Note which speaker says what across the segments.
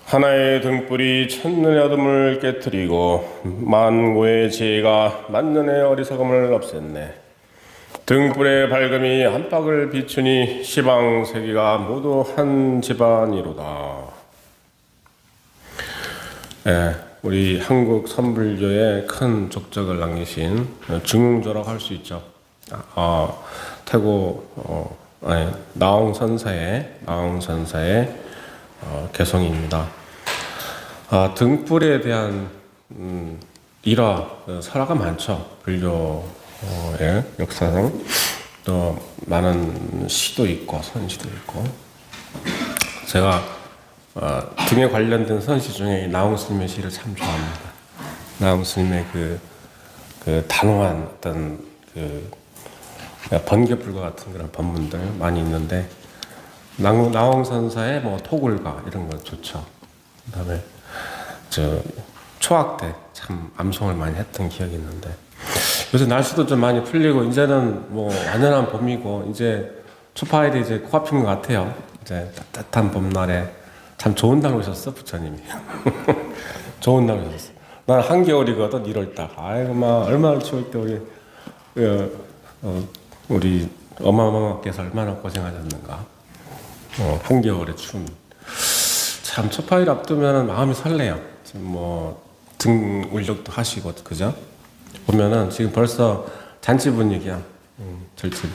Speaker 1: 하나의 등불이 천년의 어둠을 깨뜨리고 만고의 지혜가 만년의 어리석음을 없앴네. 등불의 밝음이 한박을 비추니 시방 세계가 모두 한 집안이로다. 우리 한국 선불교의 큰 족적을 남기신 중흥조라고 할 수 있죠. 태고 나홍선사의 개성입니다. 등불에 대한 일화, 설화가 많죠. 불교의 역사상 또 많은 시도 있고 선시도 있고. 제가 등에 관련된 선시 중에 나홍 스님의 시를 참 좋아합니다. 나홍 스님의 그 단호한 어떤 번개불과 같은 그런 법문들 많이 있는데, 나홍 선사의 토굴가 이런 거 좋죠. 그다음에 초학 때 참 암송을 많이 했던 기억이 있는데, 요새 날씨도 좀 많이 풀리고 이제는 완연한 봄이고 이제 초파일이 이제 코앞인 것 같아요. 이제 따뜻한 봄날에 참 좋은 날 오셨어, 부처님이. 좋은 날 오셨어. 난 한겨울이거든, 1월달. 아이고 막 얼마나 추울 때 우리 어마어마께서 얼마나 고생하셨는가. 한겨울의 춤. 참 초파일 앞두면 마음이 설레요. 지금 등 울력도 하시고, 그죠? 보면은 지금 벌써 잔치 분위기야. 절집.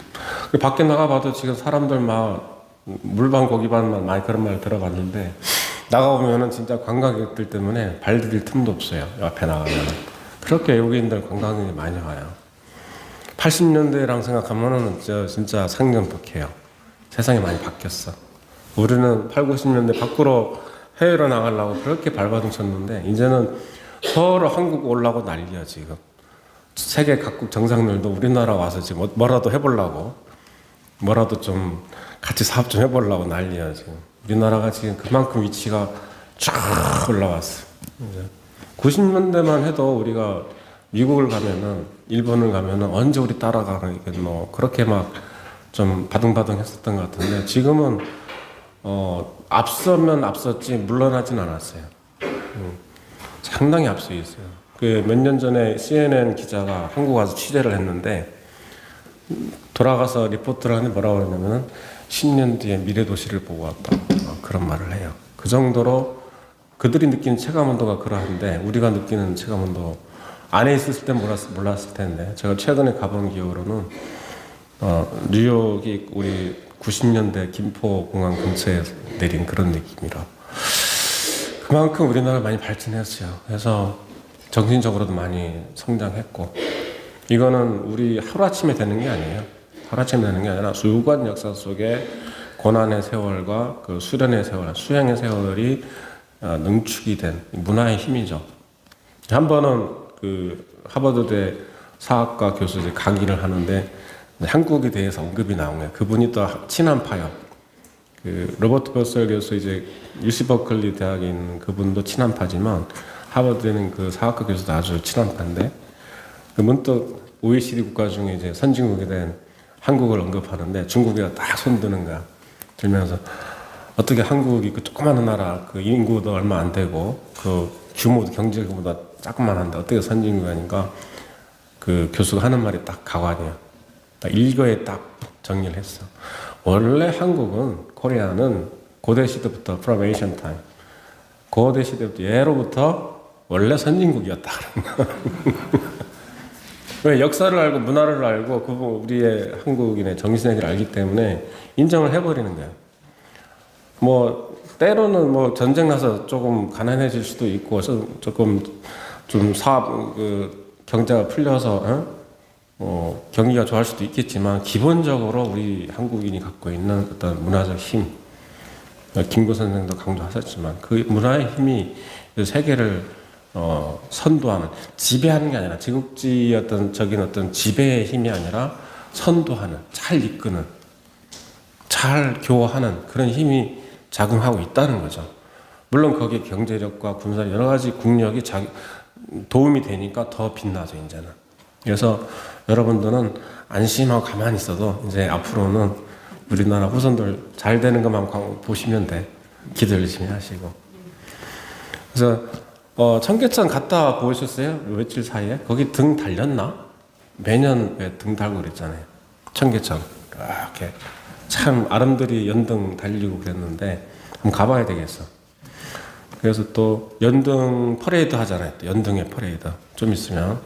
Speaker 1: 밖에 나가봐도 지금 사람들 막 물반 고기반만 많이 그런 말 들어봤는데, 나가보면은 진짜 관광객들 때문에 발 디딜 틈도 없어요. 앞에 나가면은. 그렇게 외국인들 관광객이 많이 와요. 80년대랑 생각하면은 진짜 상경복해요. 세상이 많이 바뀌었어. 우리는 8, 90년대 밖으로 해외로 나가려고 그렇게 발버둥 쳤는데, 이제는 서로 한국 오려고 난리야, 지금. 세계 각국 정상들도 우리나라 와서 지금 뭐라도 해보려고, 뭐라도 좀 같이 사업 좀 해보려고 난리야, 지금. 우리나라가 지금 그만큼 위치가 쫙 올라왔어. 90년대만 해도 우리가 미국을 가면은, 일본을 가면은 언제 우리 따라가는 게 그렇게 막 좀 바둥바둥 했었던 것 같은데, 지금은 앞서면 앞섰지 물러나진 않았어요. 상당히 앞서 있어요. 몇 년 전에 CNN 기자가 한국 와서 취재를 했는데, 돌아가서 리포트를 하는데 뭐라고 그러냐면은 10년 뒤에 미래 도시를 보고 왔다. 그런 말을 해요. 그 정도로 그들이 느끼는 체감온도가 그러한데, 우리가 느끼는 체감온도 안에 있었을 땐 몰랐을 텐데, 제가 최근에 가본 기억으로는 뉴욕이 우리 90년대 김포공항 근처에 내린 그런 느낌이라, 그만큼 우리나라 많이 발전했어요. 그래서 정신적으로도 많이 성장했고, 이거는 우리 하루아침에 되는 게 아니에요. 하루아침에 되는 게 아니라 수관 역사 속에 고난의 세월과 그 수련의 세월, 수행의 세월이 능축이 된 문화의 힘이죠. 한 번은 하버드대 사학과 교수 강의를 하는데 한국에 대해서 언급이 나온 거예요. 그분이 또 친한파요. 로버트 버설 교수, 이제 UC 버클리 대학에 있는 그분도 친한파지만, 하버드에는 그 사학과 교수도 아주 친한파인데, 문득 OECD 국가 중에 이제 선진국에 대한 한국을 언급하는데, 중국이가 딱 손드는 거야. 들면서 어떻게 한국이 그 조그마한 나라, 그 인구도 얼마 안 되고 그 규모도 경제보다 조그만한데 어떻게 선진국이 아닌가. 그 교수가 하는 말이 딱 가관이야. 일거에 딱 정리를 했어. 원래 한국은, 코리아는 고대 시대부터, from ancient time, 고대 시대부터, 예로부터 원래 선진국이었다. 왜? 역사를 알고 문화를 알고 우리의 한국인의 정신세계를 알기 때문에 인정을 해버리는 거야. 때로는 전쟁 나서 조금 가난해질 수도 있고, 조금 좀 사업, 경제가 풀려서 경기가 좋아할 수도 있겠지만, 기본적으로 우리 한국인이 갖고 있는 어떤 문화적 힘, 김구 선생도 강조하셨지만, 그 문화의 힘이 세계를 선도하는, 지배하는 게 아니라, 제국주의 어떤 지배의 힘이 아니라 선도하는, 잘 이끄는, 잘 교화하는 그런 힘이 작용하고 있다는 거죠. 물론 거기에 경제력과 군사 여러 가지 국력이 도움이 되니까 더 빛나죠, 이제는. 그래서 여러분들은 안심하고 가만히 있어도 이제 앞으로는 우리나라 후손들 잘 되는 것만 보시면 돼. 기도 열심히 하시고. 그래서 청계천 갔다 보셨어요? 며칠 사이에? 거기 등 달렸나? 매년 왜 등 달고 그랬잖아요. 청계천 이렇게 참 아름드리 연등 달리고 그랬는데 한번 가봐야 되겠어. 그래서 또 연등 퍼레이드 하잖아요. 또 연등의 퍼레이드 좀 있으면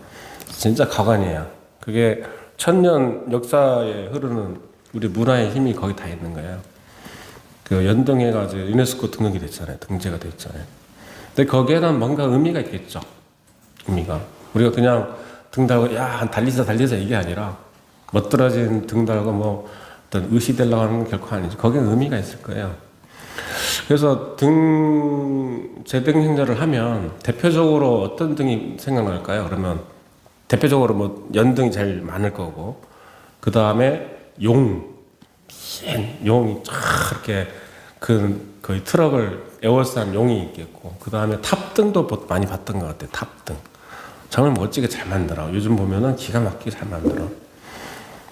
Speaker 1: 진짜 가관이에요. 그게 천년 역사에 흐르는 우리 문화의 힘이 거기 다 있는 거예요. 그 연등회가 이제 유네스코 등록이 됐잖아요. 등재가 됐잖아요. 근데 거기에는 뭔가 의미가 있겠죠. 의미가 우리가 그냥 등 달고 야 달리자 이게 아니라 멋들어진 등 달고 뭐 어떤 의시되려고 하는 건 결코 아니죠. 거기에 의미가 있을 거예요. 그래서 제등 행사를 하면 대표적으로 어떤 등이 생각날까요? 그러면 대표적으로 뭐 연등이 제일 많을 거고, 그 다음에 용이 쫙 이렇게 거의 트럭을 에워싼 용이 있겠고, 그 다음에 탑등도 많이 봤던 것 같아요. 탑등 정말 멋지게 잘 만들어. 요즘 보면은 기가 막히게 잘 만들어.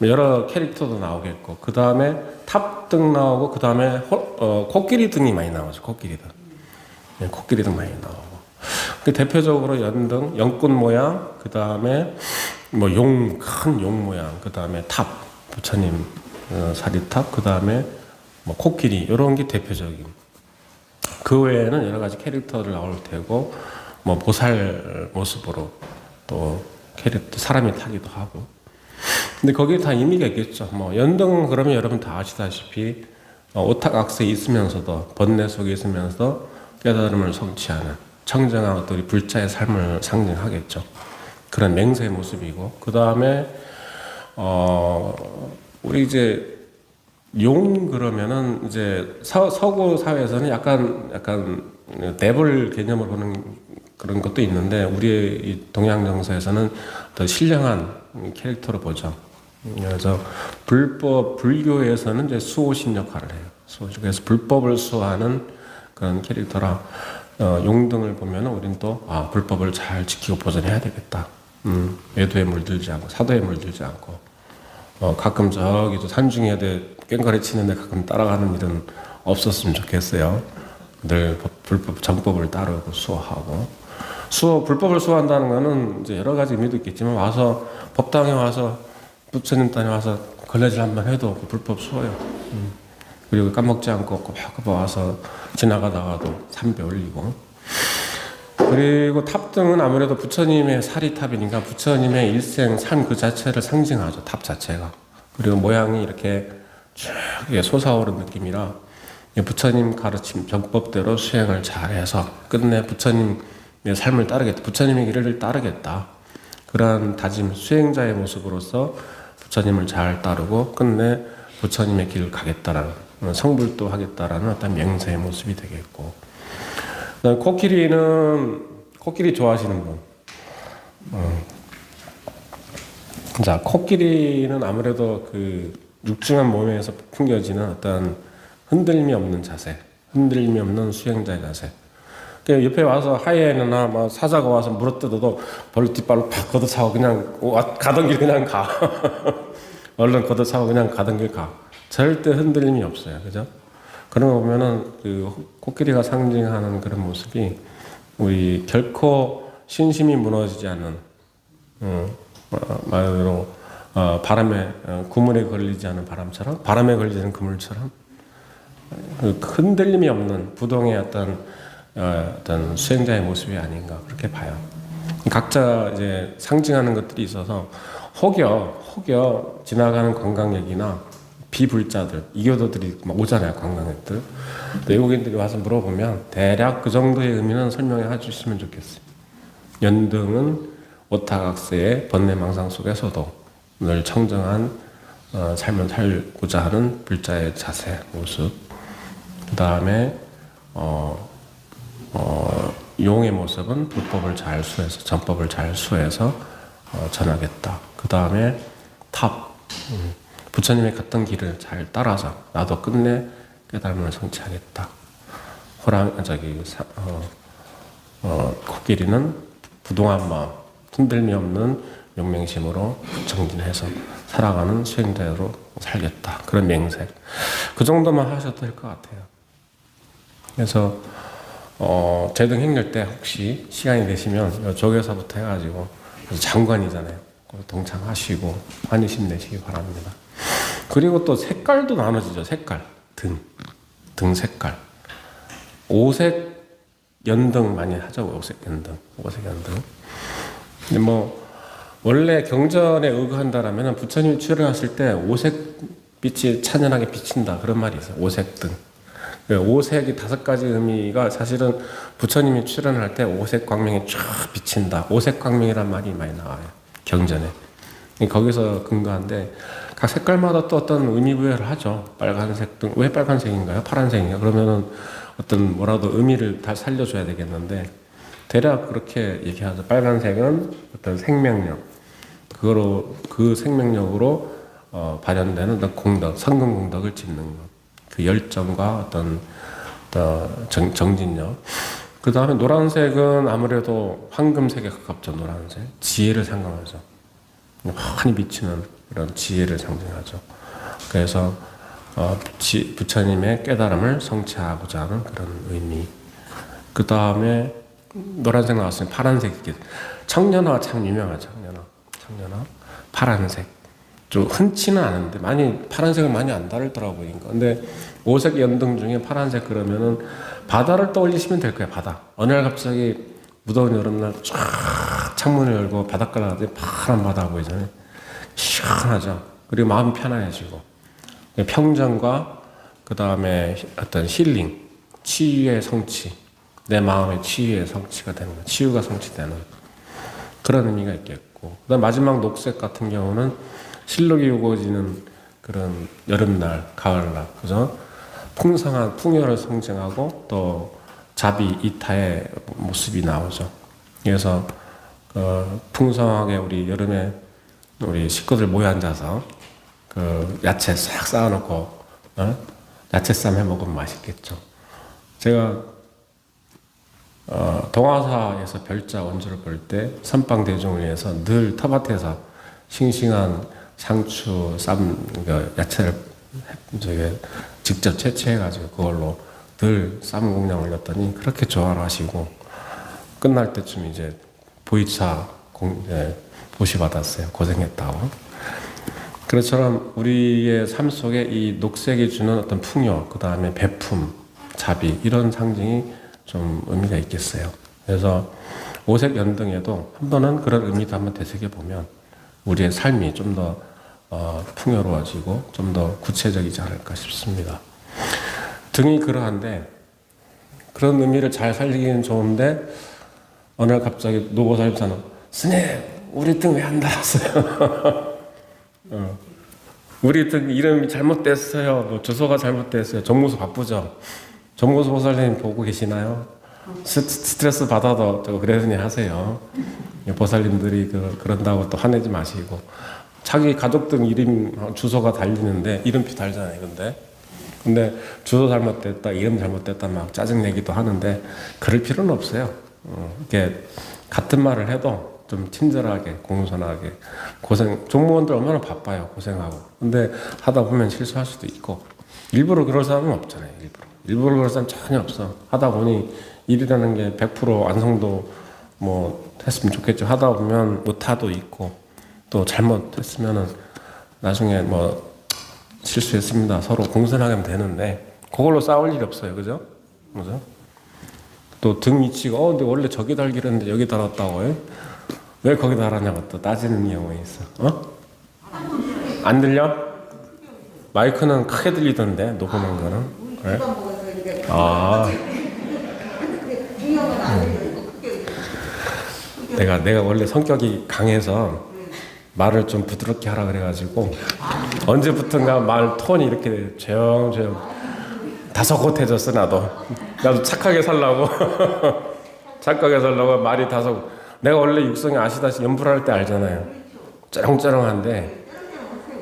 Speaker 1: 여러 캐릭터도 나오겠고, 그 다음에 탑등 나오고, 그 다음에 코끼리 등이 많이 나오죠. 코끼리 등. 네, 코끼리 등 많이 나오고. 그 대표적으로 연등, 연꽃 모양, 그 다음에 뭐 큰 용 모양, 그 다음에 탑, 부처님 사리탑, 그 다음에 뭐 코끼리, 이런 게 대표적인. 그 외에는 여러 가지 캐릭터를 나올 테고, 뭐 보살 모습으로 또 캐릭터, 사람이 타기도 하고. 근데 거기에 다 의미가 있겠죠. 뭐 연등 그러면 여러분 다 아시다시피 오탁악세에 있으면서도 번뇌 속에 있으면서 깨달음을 성취하는 청정한 어떤 불자의 삶을 상징하겠죠. 그런 맹세의 모습이고, 그 다음에 우리 이제 용 그러면은 이제 서구 사회에서는 약간 내벌 개념을 보는 그런 것도 있는데, 우리의 이 동양 정서에서는 더 신령한 캐릭터로 보죠. 그래서 불교에서는 이제 수호신 역할을 해요. 그래서 불법을 수호하는 그런 캐릭터라, 용등을 보면은 우리는 또 불법을 잘 지키고 보존해야 되겠다. 외도에 물들지 않고 사도에 물들지 않고, 가끔 저기 저 산중에 애들 꽹과리 치는데 가끔 따라가는 일은 없었으면 좋겠어요. 늘 불법 정법을 따르고 수호하고. 불법을 수호한다는 거는 이제 여러 가지 의미도 있겠지만, 와서 법당에 와서 부처님 땅에 와서 걸레질 한번 해도 그 불법 수호요. 그리고 까먹지 않고 꼬박꼬박 와서 지나가다가도 삼배 올리고. 그리고 탑등은 아무래도 부처님의 사리탑이니까 부처님의 일생 삶 그 자체를 상징하죠. 탑 자체가. 그리고 모양이 이렇게 쭉 솟아오른 느낌이라 부처님 가르침 정법대로 수행을 잘해서 끝내 부처님의 삶을 따르겠다. 부처님의 길을 따르겠다. 그러한 다짐, 수행자의 모습으로서 부처님을 잘 따르고 끝내 부처님의 길을 가겠다라는, 성불도 하겠다라는 어떤 맹세의 모습이 되겠고. 코끼리 좋아하시는 분. 자, 코끼리는 아무래도 그 육중한 몸에서 풍겨지는 어떤 흔들림이 없는 자세, 흔들림이 없는 수행자의 자세. 옆에 와서 하이에나나 뭐 사자가 와서 물어뜯어도 벌 뒷발로 팍 걷어차고 그냥 가던 길 그냥 가. 얼른 걷어차고 그냥 가던 길 가. 절대 흔들림이 없어요. 그죠? 그런 거 보면은 그 코끼리가 상징하는 그런 모습이 우리 결코 신심이 무너지지 않는, 말로 바람에 구물에 걸리지 않은 바람처럼, 바람에 걸리는 그물처럼 그 흔들림이 없는 부동의 어떤 수행자의 모습이 아닌가 그렇게 봐요. 각자 이제 상징하는 것들이 있어서 혹여 지나가는 관광객이나 비불자들, 이교도들이 막 오잖아요, 관광객들. 외국인들이 와서 물어보면 대략 그 정도의 의미는 설명해 주시면 좋겠어요. 연등은 오타각세의 번뇌망상 속에서도 늘 청정한 삶을 살고자 하는 불자의 자세, 모습. 그 다음에 용의 모습은 불법을 잘 수해서, 정법을 잘 수해서 전하겠다. 그 다음에 탑, 부처님의 갔던 길을 잘 따라서 나도 끝내 깨달음을 성취하겠다. 코끼리는 부동한 마음, 흔들림이 없는 용맹심으로 정진해서 살아가는 수행자로 살겠다. 그런 맹세. 그 정도만 하셔도 될 것 같아요. 그래서 제등 행렬 때 혹시 시간이 되시면 이쪽에서부터 해가지고 장관이잖아요. 동참하시고 많이 힘내시기 바랍니다. 그리고 또 색깔도 나눠지죠. 색깔, 등 색깔. 오색 연등 많이 하죠. 오색 연등. 근데 뭐 원래 경전에 의거한다라면 부처님이 출연하실 때 오색 빛이 찬연하게 비친다 그런 말이 있어요. 오색등. 오색이 5가지 의미가 사실은 부처님이 출연할 때 오색 광명이 쫙 비친다. 오색 광명이란 말이 많이 나와요. 경전에. 거기서 근거한데 각 색깔마다 또 어떤 의미부여를 하죠. 빨간색 등. 왜 빨간색인가요? 파란색인가요? 그러면은 어떤 뭐라도 의미를 다 살려줘야 되겠는데 대략 그렇게 얘기하죠. 빨간색은 어떤 생명력. 그 생명력으로 발현되는 공덕, 성근 공덕을 짓는 것. 그 열정과 어떤 정진력. 그 다음에 노란색은 아무래도 황금색에 가깝죠. 노란색. 지혜를 상징하죠. 환히 비치는 그런 지혜를 상징하죠. 그래서 부처님의 깨달음을 성취하고자 하는 그런 의미. 그 다음에 노란색 나왔으면 파란색이 청년화가 참 유명하죠. 청년화. 파란색. 좀 흔치는 않은데 파란색은 많이 안 다르더라고요. 근데 오색 연등 중에 파란색 그러면은 바다를 떠올리시면 될 거예요. 바다. 어느 날 갑자기 무더운 여름날 쫙 창문을 열고 바닷가를 가더니 파란 바다 보이잖아요. 시원하죠. 그리고 마음이 편안해지고 평정과 그 다음에 어떤 힐링, 치유의 성취, 내 마음의 치유의 성취가 되는 거, 치유가 성취되는 그런 의미가 있겠고, 그다음 마지막 녹색 같은 경우는 실록이 우거지는 그런 여름날, 가을날, 그죠? 풍성한 풍요를 상징하고 또 자비, 이타의 모습이 나오죠. 그래서 풍성하게 우리 여름에 우리 식구들 모여 앉아서 그 야채 싹 쌓아놓고 야채쌈 해 먹으면 맛있겠죠. 제가 동화사에서 별자 원주를 볼 때 선방 대중을 위해서 늘 텃밭에서 싱싱한 상추, 야채를 직접 채취해가지고 그걸로 늘 쌈 공량 올렸더니 그렇게 좋아를 하시고 끝날 때쯤 이제 보이차 보시 받았어요. 고생했다고. 그것처럼 우리의 삶 속에 이 녹색이 주는 어떤 풍요, 그 다음에 배품, 자비 이런 상징이 좀 의미가 있겠어요. 그래서 오색 연등에도 한 번은 그런 의미도 한번 되새겨 보면 우리의 삶이 좀 더 풍요로워지고 좀 더 구체적이지 않을까 싶습니다. 등이 그러한데 그런 의미를 잘 살리기는 좋은데 어느 날 갑자기 노보살님께서는 스님 우리 등 왜 안 달았어요? 우리 등 이름이 잘못됐어요. 뭐 주소가 잘못됐어요. 정무수 바쁘죠? 정무수 보살님 보고 계시나요? 스트레스 받아도 그러니 하세요. 보살님들이 그런다고 또 화내지 마시고 자기 가족 등 이름 주소가 달리는데 이름표 달잖아요. 근데 주소 잘못됐다, 이름 잘못됐다 막 짜증내기도 하는데 그럴 필요는 없어요. 이렇게 같은 말을 해도 좀 친절하게 공손하게 종무원들 얼마나 바빠요. 고생하고. 근데 하다 보면 실수할 수도 있고 일부러 그럴 사람은 없잖아요. 일부러 그럴 사람 전혀 없어. 하다 보니 일이라는 게 100% 완성도 뭐 했으면 좋겠죠. 하다 보면 오타도 있고 또 잘못했으면은 나중에 뭐 실수했습니다. 서로 공손하게 하면 되는데 그걸로 싸울 일이 없어요. 그죠? 또 등 위치가 근데 원래 저기 달기로 했는데 여기 달았다고 왜 거기 달았냐고 또 따지는 경우가 있어. 안 들려? 마이크는 크게 들리던데 녹음한 거는. 그래? 내가 원래 성격이 강해서 말을 좀 부드럽게 하라 그래가지고 언제부턴가 말 톤이 이렇게 조용조용 다소곳해졌어. 나도 착하게 살라고 말이 내가 원래 육성이 아시다시피 연불할 때 알잖아요. 쩌렁쩌렁한데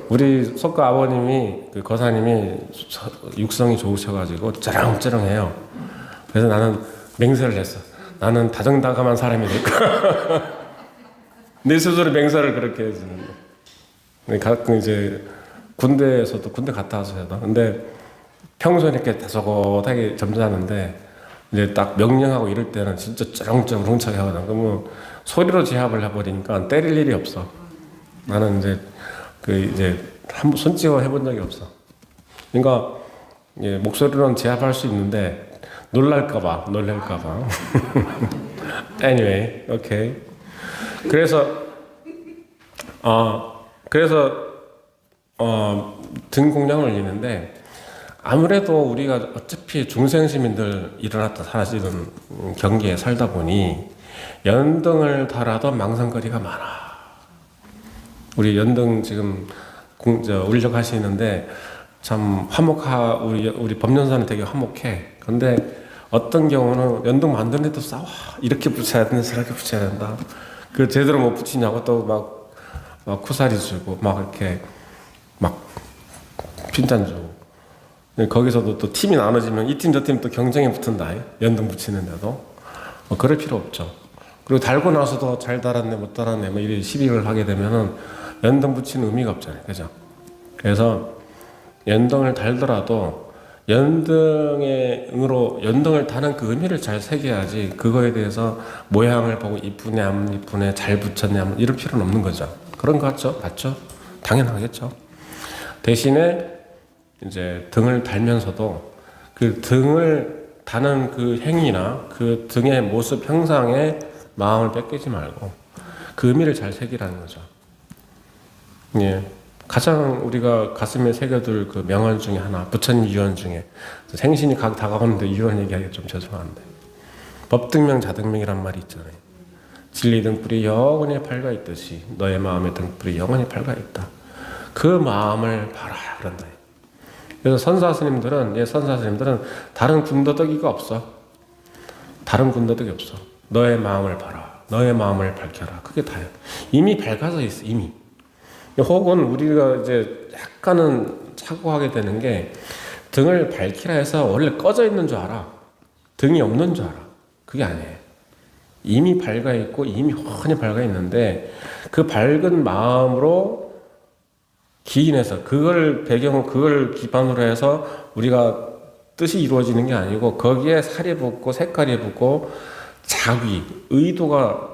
Speaker 1: 우리 석가 아버님이 그 거사님이 육성이 좋으셔가지고 쩌렁쩌렁해요. 그래서 나는 맹세를 했어. 나는 다정다감한 사람이 될까? 내 스스로 맹세를 그렇게 해주는 거. 가끔 이제 군대 갔다 와서 해도 근데 평소에 이렇게 다소곳하게 점잖은데 이제 딱 명령하고 이럴 때는 진짜 쩌렁쩌렁 훔차게 하거든. 그러면 소리로 제압을 해버리니까 때릴 일이 없어. 나는 이제 이제 한번 손찌어 해본 적이 없어. 그러니까 예, 목소리로는 제압할 수 있는데 놀랄까봐. Anyway, okay. 그래서 등 공량을 올리는데 아무래도 우리가 어차피 중생시민들 일어났다 사라지는 경기에 살다 보니 연등을 달아도 망상거리가 많아. 우리 연등 지금 울력하시는데 참 우리 법륜사는 되게 화목해. 근데 어떤 경우는 연등 만드는데도 싸워. 이렇게 붙여야 된다, 저렇게 붙여야 된다. 그 제대로 못 붙이냐고 또 막 쿠사리 주고 막 이렇게 막 핀잔 주고. 거기서도 또 팀이 나눠지면 이 팀 저 팀 또 경쟁에 붙은다. 연등 붙이는데도 그럴 필요 없죠. 그리고 달고 나서도 잘 달았네 못 달았네 뭐 이런 시비를 하게 되면은 연등 붙이는 의미가 없잖아요, 그죠? 그래서 연등을 달더라도 연등을 다는 그 의미를 잘 새겨야지. 그거에 대해서 모양을 보고 이쁘네 안 이쁘네 잘 붙였네 이럴 필요는 없는 거죠. 그런 거 같죠? 맞죠? 당연하겠죠. 대신에 이제 등을 달면서도 그 등을 다는 그 행위나 그 등의 모습 형상에 마음을 뺏기지 말고 그 의미를 잘 새기라는 거죠. 예. 가장 우리가 가슴에 새겨둘 그 명언 중에 하나, 부처님 유언 중에 생신이 다가오는데 유언 얘기하기 좀 죄송한데 법등명 자등명이란 말이 있잖아요. 진리 등불이 영원히 밝아 있듯이 너의 마음의 등불이 영원히 밝아 있다. 그 마음을 봐라 그런다. 그래서 선사스님들은 다른 군더더기가 없어. 다른 군더더기 없어. 너의 마음을 봐라. 너의 마음을 밝혀라. 그게 다야. 이미 밝아져 있어. 이미. 혹은 우리가 이제 약간은 착오하게 되는 게 등을 밝히라 해서 원래 꺼져 있는 줄 알아. 등이 없는 줄 알아. 그게 아니에요. 이미 밝아 있고 이미 훤히 밝아 있는데 그 밝은 마음으로 기인해서 그걸 기반으로 해서 우리가 뜻이 이루어지는 게 아니고 거기에 살이 붙고 색깔이 붙고 자기, 의도가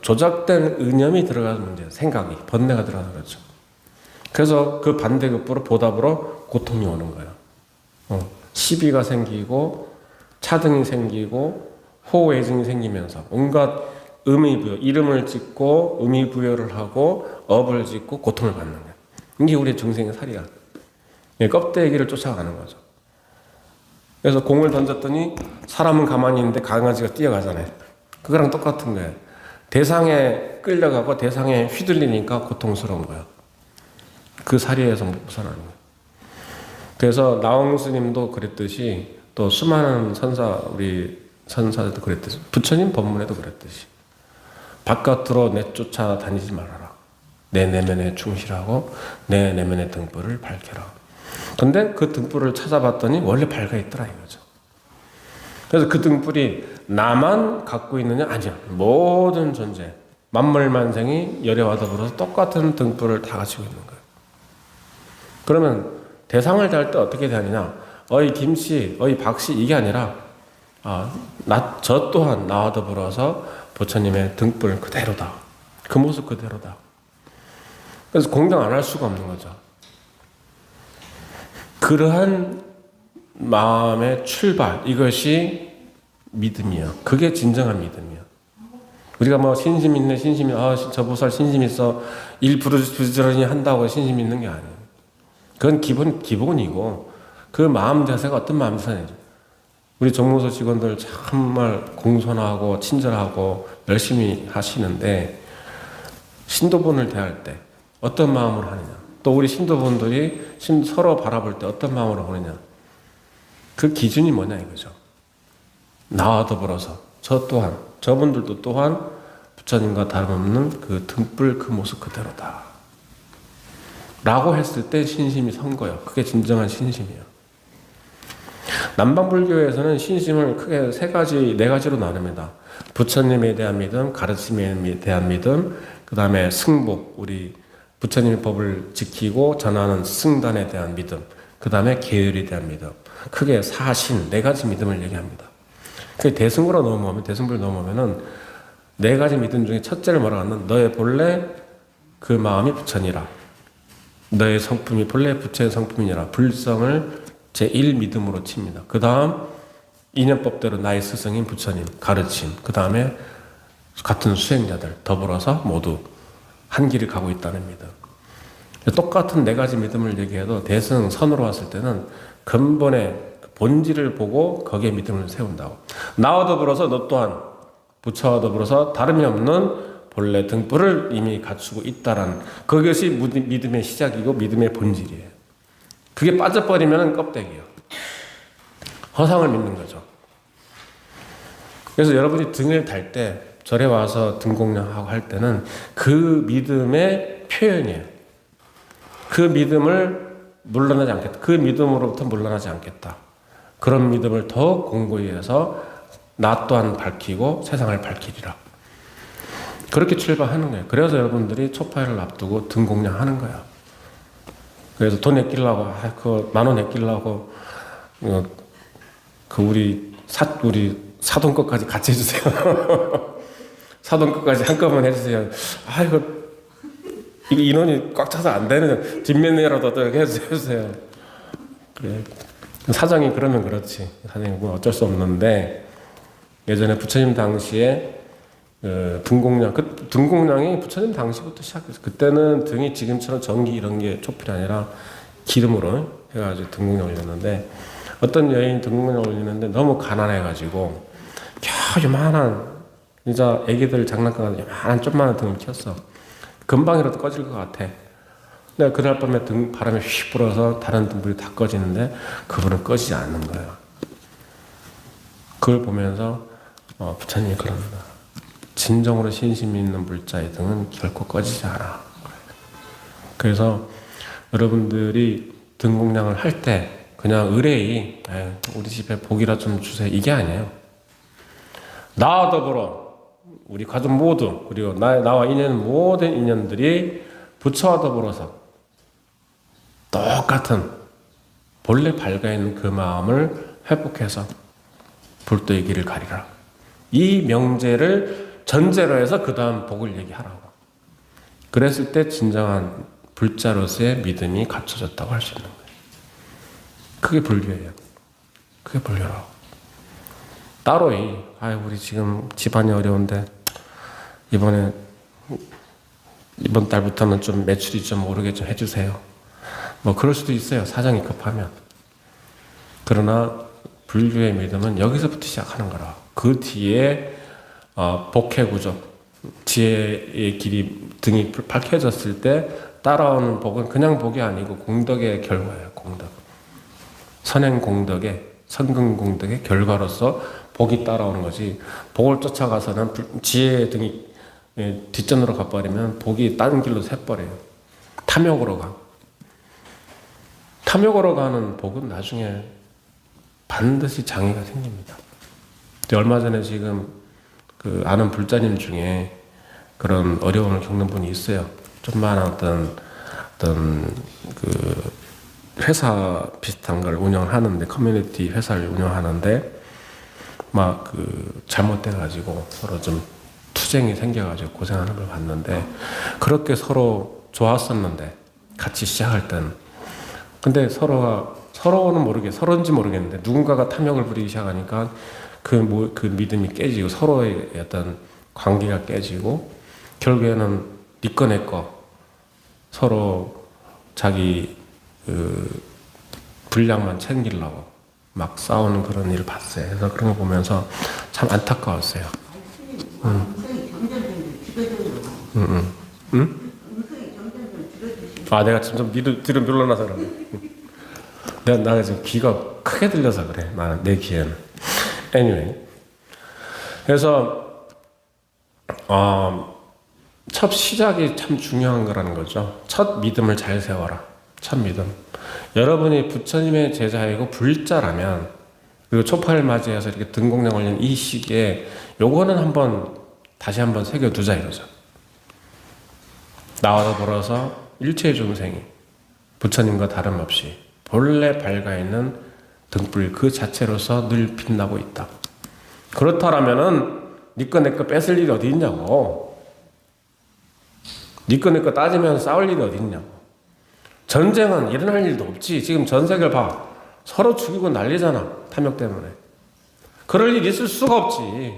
Speaker 1: 조작된 의념이 들어가는 문제예요. 생각이, 번뇌가 들어가는 거죠. 그래서 그 반대급부로 보답으로 고통이 오는 거예요. 시비가 생기고 차등이 생기고 호외증이 생기면서 온갖 의미부여, 이름을 짓고 의미부여를 하고 업을 짓고 고통을 받는 거예요. 이게 우리의 중생의 살이야. 껍데기를 쫓아가는 거죠. 그래서 공을 던졌더니 사람은 가만히 있는데 강아지가 뛰어가잖아요. 그거랑 똑같은 거예요. 대상에 끌려가고 대상에 휘둘리니까 고통스러운 거예요. 그 사리에서 못 벗어나는 거예요. 그래서 나홍 스님도 그랬듯이 또 수많은 우리 선사들도 그랬듯이 부처님 법문에도 그랬듯이 바깥으로 내쫓아 다니지 말아라. 내 내면에 충실하고 내 내면의 등불을 밝혀라. 근데 그 등불을 찾아봤더니 원래 밝아 있더라 이거죠. 그래서 그 등불이 나만 갖고 있느냐? 아니야. 모든 존재, 만물만생이 열애와 더불어서 똑같은 등불을 다 가지고 있는 거예요. 그러면 대상을 대할 때 어떻게 대하느냐? 어이 김씨, 어이 박씨 이게 아니라 저 또한 나와 더불어서 부처님의 등불 그대로다. 그 모습 그대로다. 그래서 공경 안 할 수가 없는 거죠. 그러한 마음의 출발, 이것이 믿음이야. 그게 진정한 믿음이야. 우리가 뭐 신심 있네, 저 보살 신심 있어, 일 부지런히 한다고 신심 있는 게 아니에요. 그건 기본이고, 그 마음 자세가 어떤 마음 자세인지. 우리 정무소 직원들 정말 공손하고 친절하고 열심히 하시는데, 신도분을 대할 때 어떤 마음으로 하느냐. 또 우리 신도분들이 서로 바라볼 때 어떤 마음으로 보느냐. 그 기준이 뭐냐 이거죠. 나와 더불어서 저분들도 또한 부처님과 다름없는 그 등불 그 모습 그대로다 라고 했을 때 신심이 선 거예요. 그게 진정한 신심이에요. 남방불교에서는 신심을 크게 네 가지로 나눕니다. 부처님에 대한 믿음, 가르침에 대한 믿음, 그 다음에 승복, 우리 부처님의 법을 지키고 전하는 승단에 대한 믿음, 그 다음에 계율에 대한 믿음. 크게 사신 네 가지 믿음을 얘기합니다. 그 대승부로 넘어오면 대승부를 넘어오면은 네 가지 믿음 중에 첫째를 뭐라고 하는 너의 본래 그 마음이 부처니라. 너의 성품이 본래 부처의 성품이니라. 불성을 제1 믿음으로 칩니다. 그 다음 인연법대로 나의 스승인 부처님 가르침. 그 다음에 같은 수행자들 더불어서 모두 한 길을 가고 있다는 믿음. 똑같은 네 가지 믿음을 얘기해도 대승 선으로 왔을 때는 근본의 본질을 보고 거기에 믿음을 세운다고. 나와 더불어서 너 또한 부처와 더불어서 다름이 없는 본래 등불을 이미 갖추고 있다라는 그것이 믿음의 시작이고 믿음의 본질이에요. 그게 빠져버리면 껍데기예요. 허상을 믿는 거죠. 그래서 여러분이 등을 달 때 절에 와서 등공양하고 할 때는 그 믿음의 표현이에요. 그 믿음을 물러나지 않겠다. 그 믿음으로부터 물러나지 않겠다. 그런 믿음을 더 공고히 해서 나 또한 밝히고 세상을 밝히리라. 그렇게 출발하는 거예요. 그래서 여러분들이 초파회를 앞두고 등공양하는 거예요. 그래서 돈 아끼려고, 그 만 원 아끼려고, 우리 사돈 것까지 같이 해주세요. 사돈 것까지 한꺼번에 해주세요. 이거 인원이 꽉 차서 안 되는 뒷면이라도 어떻게 해주세요. 그래. 사정이 그러면 그렇지. 사정이 어쩔 수 없는데, 예전에 부처님 당시에 등공양, 등공양이 부처님 당시부터 시작했어요. 그때는 등이 지금처럼 전기 이런 게 촛불이 아니라 기름으로 해가지고 등공양 올렸는데, 어떤 여인이 등공양 올리는데 너무 가난해가지고 겨우 요만한 진짜 애기들 장난감 같은 요만한 조그만한 등을 켰어. 금방이라도 꺼질 것 같아. 근데 그날 밤에 바람이 휙 불어서 다른 등불이 다 꺼지는데 그분은 꺼지지 않는 거예요. 그걸 보면서 부처님이 그럽니다. 진정으로 신심이 있는 불자의 등은 결코 꺼지지 않아. 그래서 여러분들이 등공양을 할 때 그냥 의뢰이 우리 집에 복이라 좀 주세요 이게 아니에요. 나와 더불어 우리 가족 모두 그리고 나와 인연 모든 인연들이 부처와 더불어서 똑같은 본래 밝아있는 그 마음을 회복해서 불도의 길을 가리라. 이 명제를 전제로 해서 그 다음 복을 얘기하라고. 그랬을 때 진정한 불자로서의 믿음이 갖춰졌다고 할 수 있는 거예요. 그게 불교예요. 그게 불교라고. 따로 우리 지금 집안이 어려운데 이번 달부터는 좀 매출이 좀 오르게 좀 해주세요. 뭐 그럴 수도 있어요. 사정이 급하면. 그러나 불교의 믿음은 여기서부터 시작하는 거라. 그 뒤에 복해구조, 지혜의 길이 등이 밝혀졌을 때 따라오는 복은 그냥 복이 아니고 공덕의 결과예요. 공덕. 선행 공덕의 선근 공덕의 결과로서 복이 따라오는 거지. 복을 쫓아가서는 지혜의 등이 뒷전으로 가버리면 복이 다른 길로 새버려요. 탐욕으로 가. 탐욕으로 가는 복은 나중에 반드시 장애가 생깁니다. 얼마 전에 지금 아는 불자님 중에 그런 어려움을 겪는 분이 있어요. 좀만 어떤 회사 비슷한 걸 운영하는데 커뮤니티 회사를 운영하는데 막 잘못돼가지고 서로 좀 투쟁이 생겨가지고 고생하는 걸 봤는데 그렇게 서로 좋았었는데 같이 시작할 때는 근데 서로는 서로인지 모르겠는데 누군가가 탐욕을 부리기 시작하니까 그 믿음이 깨지고 서로의 어떤 관계가 깨지고 결국에는 네 거 내 거 서로 자기 분량만 챙기려고 막 싸우는 그런 일을 봤어요. 그래서 그런 거 보면서 참 안타까웠어요. 내가 점점 뒤로 밀러나서 그래. 나는 지금 귀가 크게 들려서 그래. 나는 내 귀에는. Anyway. 그래서 첫 시작이 참 중요한 거라는 거죠. 첫 믿음을 잘 세워라. 첫 믿음. 여러분이 부처님의 제자이고 불자라면 그리고 초파를 맞이해서 이렇게 등공양 올린 이 시기에 요거는 다시 한번 새겨두자 이거죠. 나와 더불어서 일체의 중생이 부처님과 다름없이 본래 밝아있는 등불 그 자체로서 늘 빛나고 있다. 그렇다라면은 니꺼 내꺼 뺏을 일이 어디 있냐고. 니꺼 내꺼 따지면서 싸울 일이 어디 있냐고. 전쟁은 일어날 일도 없지. 지금 전 세계를 봐. 서로 죽이고 난리잖아. 탐욕 때문에. 그럴 일 있을 수가 없지.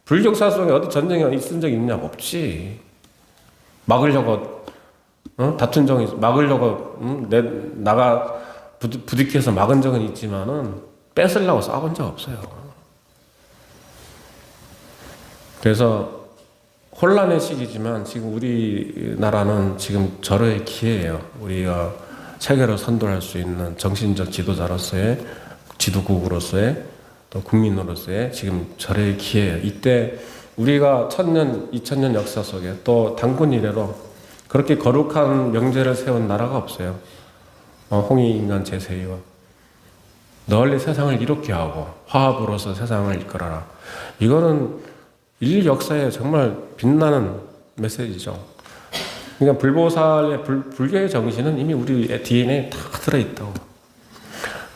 Speaker 1: 불교 역사 속에 어디 전쟁이 있은 적이 있냐고. 없지. 막으려고 다툰 적이 막으려고 나가 부딪혀서 막은 적은 있지만은 뺏으려고 싸운 적 없어요. 그래서 혼란의 시기지만 지금 우리나라는 지금 절호의 기회예요. 우리가 세계로 선도할 수 있는 정신적 지도자로서의 지도국으로서의 또 국민으로서의 지금 절호의 기회예요. 이때 우리가 1000년, 2000년 역사 속에 또 단군 이래로 그렇게 거룩한 명제를 세운 나라가 없어요. 홍익인간 제세이와 널리 세상을 이롭게 하고 화합으로서 세상을 이끌어라. 이거는 인류 역사에 정말 빛나는 메시지죠. 그러니까 불보살의 불교의 정신은 이미 우리 DNA에 다 들어있다고.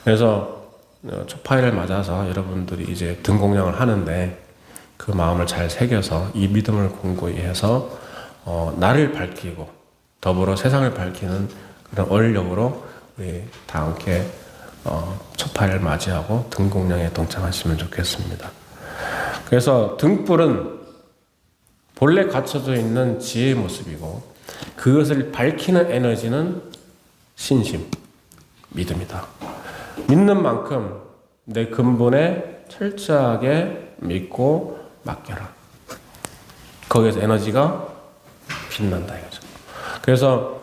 Speaker 1: 그래서 초파일을 맞아서 여러분들이 이제 등공양을 하는데 그 마음을 잘 새겨서 이 믿음을 공고히 해서 나를 밝히고 더불어 세상을 밝히는 그런 원력으로 우리 다 함께 초파일을 맞이하고 등공양에 동참하시면 좋겠습니다. 그래서 등불은 본래 갖춰져 있는 지혜의 모습이고 그것을 밝히는 에너지는 신심, 믿음이다. 믿는 만큼 내 근본에 철저하게 믿고 맡겨라. 거기에서 에너지가 빛난다 이거죠. 그래서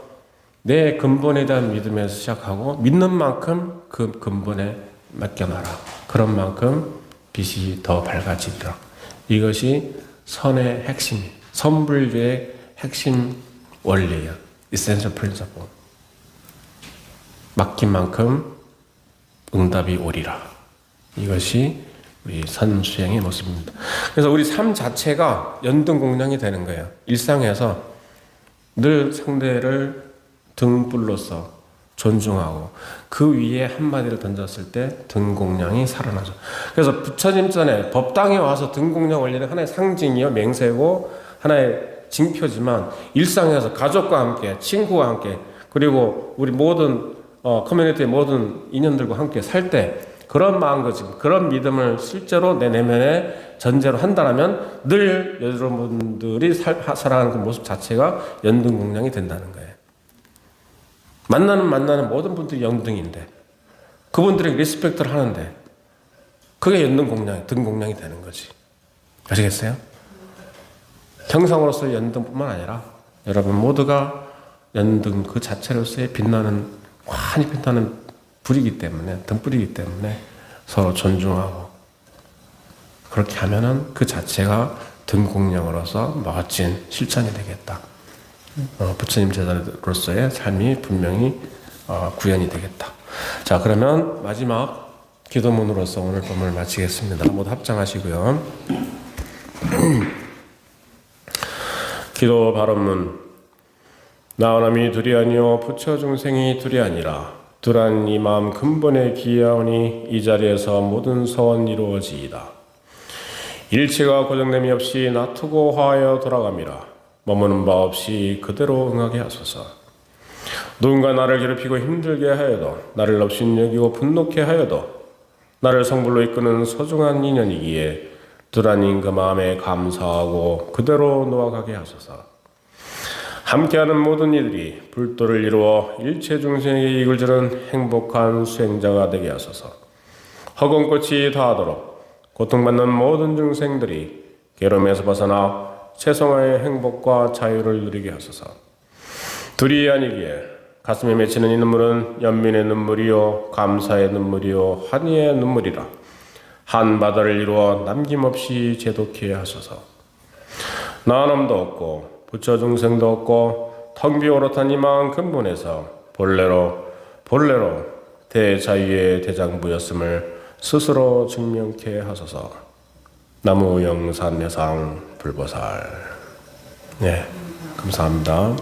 Speaker 1: 내 근본에 대한 믿음에서 시작하고 믿는 만큼 그 근본에 맡겨놔라. 그런 만큼 빛이 더 밝아지리라. 이것이 선의 핵심, 선불교의 핵심 원리예요. Essential principle. 맡긴 만큼 응답이 오리라. 이것이 우리 선수행의 모습입니다. 그래서 우리 삶 자체가 연등공양이 되는 거예요. 일상에서 늘 상대를 등불로서 존중하고 그 위에 한마디를 던졌을 때 등공양이 살아나죠. 그래서 부처님 전에 법당에 와서 등공양 올리는 하나의 상징이요 맹세고 하나의 징표지만 일상에서 가족과 함께 친구와 함께 그리고 우리 모든 커뮤니티의 모든 인연들과 함께 살 때 그런 마음가짐, 그런 믿음을 실제로 내 내면에 전제로 한다면 늘 여러분들이 살아가는 그 모습 자체가 연등공양이 된다는 거예요. 만나는 모든 분들이 연등인데 그분들에게 리스펙트를 하는데 그게 연등공양, 등공양이 되는 거지. 아시겠어요? 형상으로서의 연등뿐만 아니라 여러분 모두가 연등 그 자체로서의 빛나는 환히 빛나는 불이기 때문에 등불이기 때문에 서로 존중하고 그렇게 하면은 그 자체가 등공양으로서 멋진 실천이 되겠다. 부처님 제자로서의 삶이 분명히 구현이 되겠다. 자, 그러면 마지막 기도문으로서 오늘 법문을 마치겠습니다. 모두 합장하시고요. 기도 발언문. 나오남이 둘이 아니요 부처 중생이 둘이 아니라 두란 이 마음 근본에 기하오니 이 자리에서 모든 서원 이루어지이다. 일체가 고정됨이 없이 놔두고 화하여 돌아감이라. 머무는 바 없이 그대로 응하게 하소서. 누군가 나를 괴롭히고 힘들게 하여도 나를 업신여기고 분노케 하여도 나를 성불로 이끄는 소중한 인연이기에 두란인 그 마음에 감사하고 그대로 놓아가게 하소서. 함께하는 모든 이들이 불도를 이루어 일체 중생에게 이익을 주는 행복한 수행자가 되게 하소서. 허공꽃이 다하도록 고통받는 모든 중생들이 괴로움에서 벗어나 최성화의 행복과 자유를 누리게 하소서. 둘이 아니기에 가슴에 맺히는 이 눈물은 연민의 눈물이요 감사의 눈물이요 환희의 눈물이라. 한 바다를 이루어 남김없이 제독케 하소서. 나놈도 없고 부처 중생도 없고 텅 비오롯한 이마음 근본에서 본래로 대자유의 대장부였음을 스스로 증명케 하소서. 나무 영산례상 불보살. 네, 감사합니다.